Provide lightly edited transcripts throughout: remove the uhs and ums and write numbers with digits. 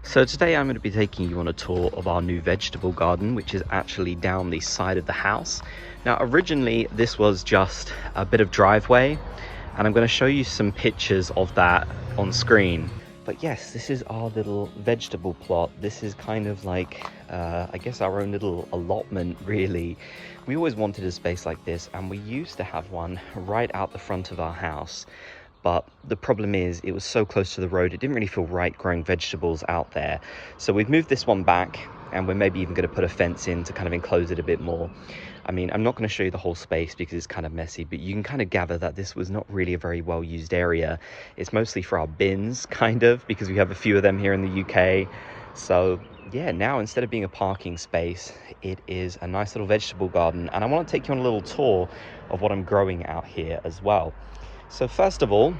So today I'm going to be taking you on a tour of our new vegetable garden, which is actually down the side of the house. Now originally this was just a bit of driveway, and I'm going to show you some pictures of that on screen. But yes, this is our little vegetable plot. This is kind of like, I guess our own little allotment really. We always wanted a space like this, and we used to have one right out the front of our house. But the problem is it was so close to the road, it didn't really feel right growing vegetables out there. So we've moved this one back, and we're maybe even going to put a fence in to kind of enclose it a bit more. I mean, I'm not going to show you the whole space because it's kind of messy, but you can kind of gather that this was not really a very well used area. It's mostly for our bins, kind of, because we have a few of them here in the UK. So yeah, now instead of being a parking space, it is a nice little vegetable garden. And I want to take you on a little tour of what I'm growing out here as well. So first of all,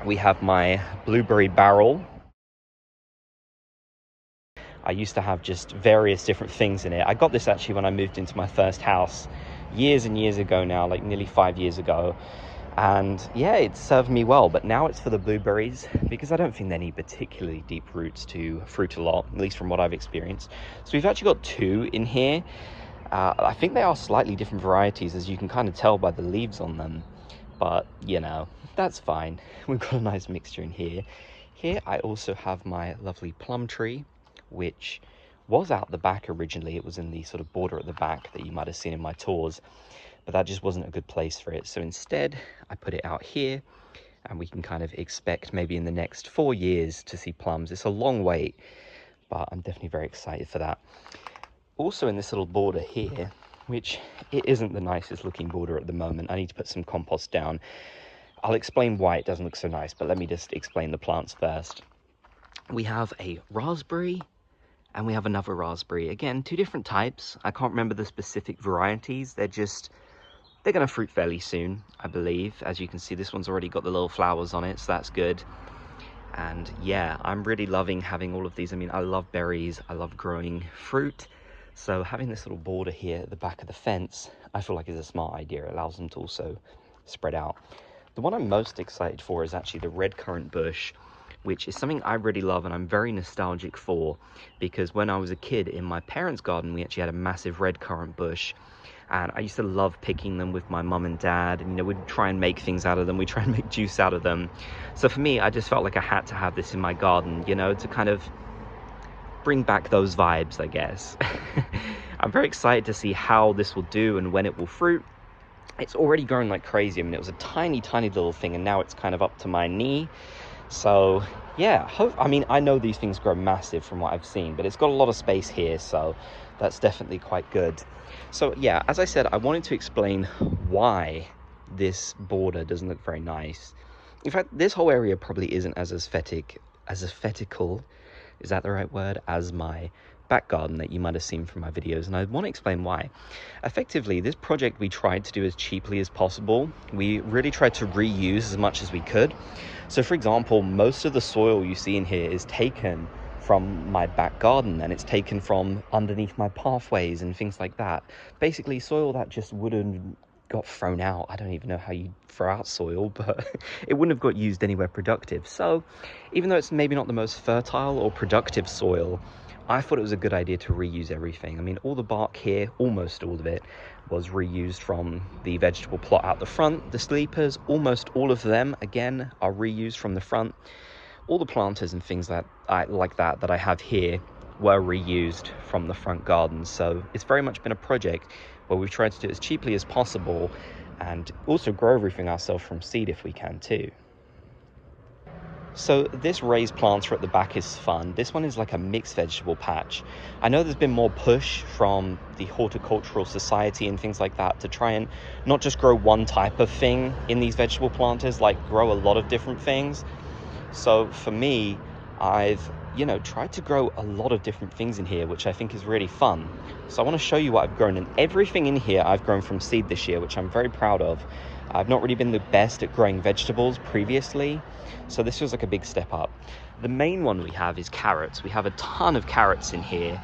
we have my blueberry barrel. I used to have just various different things in it. I got this actually when I moved into my first house years and years ago now, like nearly 5 years ago. And yeah, it served me well, but now it's for the blueberries because I don't think they need particularly deep roots to fruit a lot, at least from what I've experienced. So we've actually got two in here. I think they are slightly different varieties, as you can kind of tell by the leaves on them. But, you know, that's fine. We've got a nice mixture in here. Here I also have my lovely plum tree, which was out the back originally. It was in the sort of border at the back that you might have seen in my tours, but that just wasn't a good place for it. So instead, I put it out here, and we can kind of expect maybe in the next 4 years to see plums. It's a long wait, but I'm definitely very excited for that. Also in this little border here, which it isn't the nicest looking border at the moment. I need to put some compost down. I'll explain why it doesn't look so nice, but let me just explain the plants first. We have a raspberry and we have another raspberry. Again, two different types. I can't remember the specific varieties. They're going to fruit fairly soon, I believe. As you can see, this one's already got the little flowers on it, so that's good. And yeah, I'm really loving having all of these. I mean, I love berries. I love growing fruit. So having this little border here at the back of the fence, I feel like is a smart idea. It allows them to also spread out. The one I'm most excited for is actually the red currant bush, which is something I really love and I'm very nostalgic for, because when I was a kid in my parents' garden, we actually had a massive red currant bush. And I used to love picking them with my mum and dad, and you know, we'd try and make things out of them. We'd try and make juice out of them. So for me, I just felt like I had to have this in my garden, you know, to kind of bring back those vibes, I guess. I'm very excited to see how this will do and when it will fruit. It's already grown like crazy. I mean, it was a tiny little thing, and now it's kind of up to my knee. So yeah, I mean, I know these things grow massive from what I've seen, but it's got a lot of space here, so that's definitely quite good. So yeah, as I said, I wanted to explain why this border doesn't look very nice. In fact, this whole area probably isn't as aesthetical, is that the right word, as my back garden that you might have seen from my videos, and I want to explain why. Effectively, this project we tried to do as cheaply as possible. We really tried to reuse as much as we could. So for example, most of the soil you see in here is taken from my back garden, and it's taken from underneath my pathways and things like that. Basically soil that just wouldn't got thrown out. I don't even know how you throw out soil, but it wouldn't have got used anywhere productive. So even though it's maybe not the most fertile or productive soil, I thought it was a good idea to reuse everything. I mean, all the bark here, almost all of it, was reused from the vegetable plot out the front. The sleepers, almost all of them, again, are reused from the front. All the planters and things that I have here were reused from the front garden. So it's very much been a project where we've tried to do it as cheaply as possible and also grow everything ourselves from seed if we can too. So this raised planter at the back is fun. This one is like a mixed vegetable patch. I know there's been more push from the Horticultural Society and things like that to try and not just grow one type of thing in these vegetable planters, like grow a lot of different things. So for me, I've tried to grow a lot of different things in here, which I think is really fun. So I want to show you what I've grown, and everything in here I've grown from seed this year, which I'm very proud of. I've not really been the best at growing vegetables previously, so this feels like a big step up. The main one we have is carrots. We have a ton of carrots in here.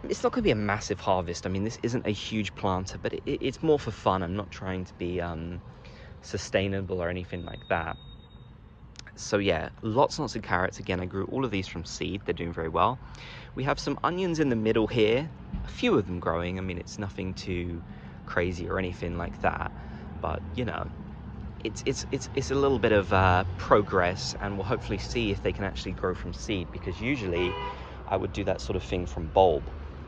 It's not going to be a massive harvest. I mean, this isn't a huge planter, but it's more for fun. I'm not trying to be sustainable or anything like that. So yeah, lots and lots of carrots. Again, I grew all of these from seed. They're doing very well. We have some onions in the middle here, a few of them growing. I mean, it's nothing too crazy or anything like that, but you know, it's a little bit of progress, and we'll hopefully see if they can actually grow from seed, because usually I would do that sort of thing from bulb.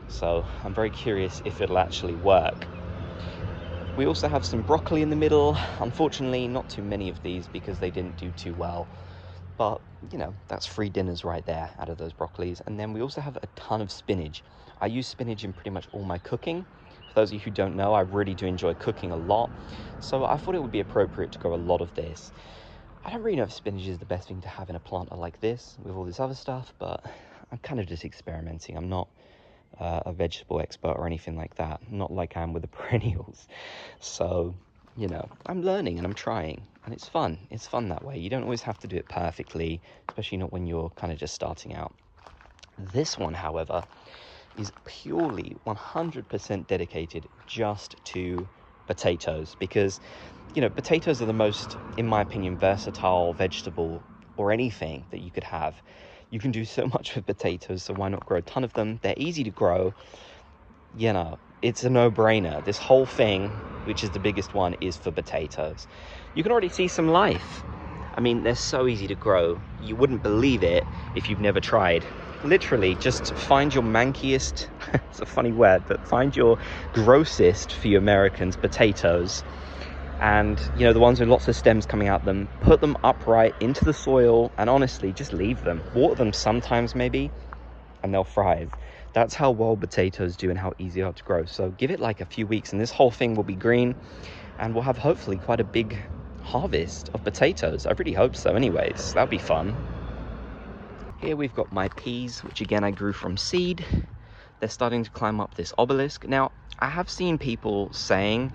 So I'm very curious if it'll actually work. We also have some broccoli in the middle. Unfortunately, not too many of these because they didn't do too well. But, you know, that's free dinners right there out of those broccolis. And then we also have a ton of spinach. I use spinach in pretty much all my cooking. For those of you who don't know, I really do enjoy cooking a lot. So I thought it would be appropriate to grow a lot of this. I don't really know if spinach is the best thing to have in a planter like this with all this other stuff, but I'm kind of just experimenting. I'm not a vegetable expert or anything like that, not like I am with the perennials. So, you know, I'm learning and I'm trying, and it's fun. It's fun that way. You don't always have to do it perfectly, especially not when you're kind of just starting out. This one, however, is purely 100% dedicated just to potatoes, because, you know, potatoes are the most, in my opinion, versatile vegetable or anything that you could have. You can do so much with potatoes, so why not grow a ton of them? They're easy to grow. You know, it's a no-brainer. This whole thing, which is the biggest one, is for potatoes. You can already see some life. I mean, they're so easy to grow. You wouldn't believe it if you've never tried. Literally, just find your mankiest, it's a funny word, but find your grossest, for you Americans, potatoes, and, you know, the ones with lots of stems coming out them, put them upright into the soil, and honestly, just leave them. Water them sometimes maybe, and they'll thrive. That's how well potatoes do and how easy they are to grow. So give it like a few weeks and this whole thing will be green, and we'll have hopefully quite a big harvest of potatoes. I really hope so anyways. That'll be fun. Here we've got my peas, which again I grew from seed. They're starting to climb up this obelisk. Now, I have seen people saying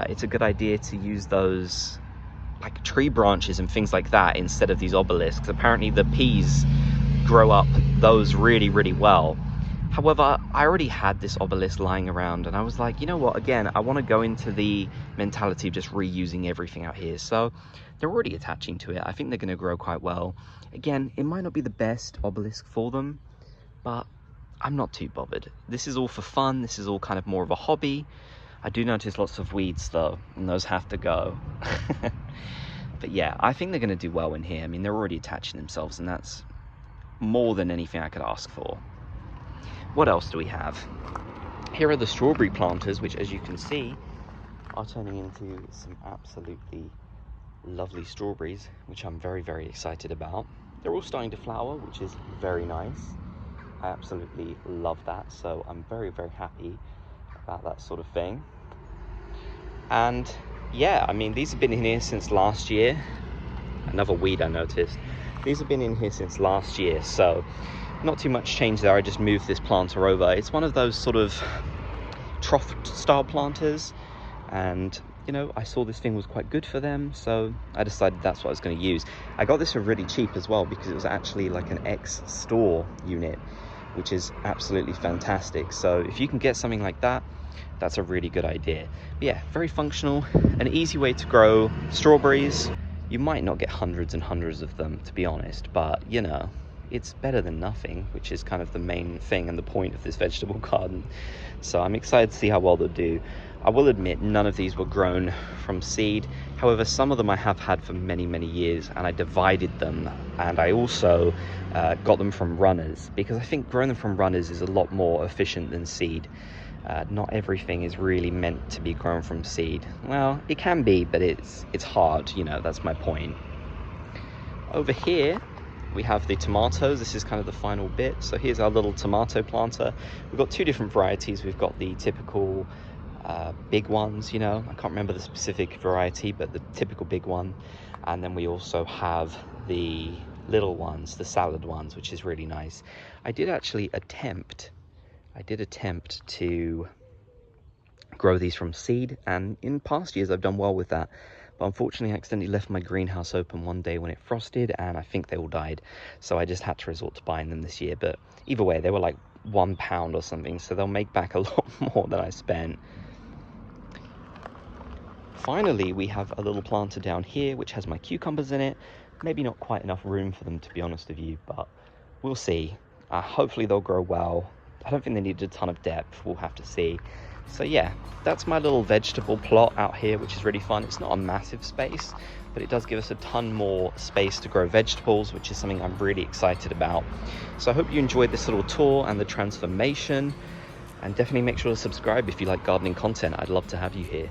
it's a good idea to use those like tree branches and things like that instead of these obelisks. Apparently the peas grow up those really, really well. However, I already had this obelisk lying around, and I was like, you know what, again, I want to go into the mentality of just reusing everything out here. So they're already attaching to it. I think they're going to grow quite well. Again, it might not be the best obelisk for them, but I'm not too bothered. This is all for fun. This is all kind of more of a hobby. I do notice lots of weeds though, and those have to go. But yeah, I think they're going to do well in here. I mean, they're already attaching themselves, and that's more than anything I could ask for. What else do we have? Here are the strawberry planters, which, as you can see, are turning into some absolutely lovely strawberries, which I'm very, very excited about. They're all starting to flower, which is very nice. I absolutely love that, so I'm very, very happy about that sort of thing. And yeah, I mean, these have been in here since last year. Another weed I noticed. These have been in here since last year, so not too much change there. I just moved this planter over. It's one of those sort of trough style planters, and you know, I saw this thing was quite good for them, so I decided that's what I was going to use. I got this for really cheap as well, because it was actually like an ex-store unit, which is absolutely fantastic. So if you can get something like that, that's a really good idea. But yeah, very functional, an easy way to grow strawberries. You might not get hundreds and hundreds of them, to be honest, but you know, it's better than nothing, which is kind of the main thing and the point of this vegetable garden. So I'm excited to see how well they'll do. I will admit, none of these were grown from seed. However, some of them I have had for many, many years, and I divided them, and I also got them from runners, because I think growing them from runners is a lot more efficient than seed. Not everything is really meant to be grown from seed. Well, it can be, but it's hard, you know, that's my point. Over here, we have the tomatoes. This is kind of the final bit. So here's our little tomato planter. We've got two different varieties. We've got the typical big ones, you know, I can't remember the specific variety, but the typical big one. And then we also have the little ones, the salad ones, which is really nice. I did attempt to grow these from seed, and in past years I've done well with that. But unfortunately, I accidentally left my greenhouse open one day when it frosted, and I think they all died. So I just had to resort to buying them this year. But either way, they were like £1 or something, so they'll make back a lot more than I spent. Finally, we have a little planter down here, which has my cucumbers in it. maybe not quite enough room for them, to be honest with you, but we'll see. Hopefully they'll grow well. I don't think they need a ton of depth, we'll have to see. So yeah, that's my little vegetable plot out here, which is really fun. It's not a massive space, but it does give us a ton more space to grow vegetables, which is something I'm really excited about. So I hope you enjoyed this little tour and the transformation, and definitely make sure to subscribe if you like gardening content. I'd love to have you here.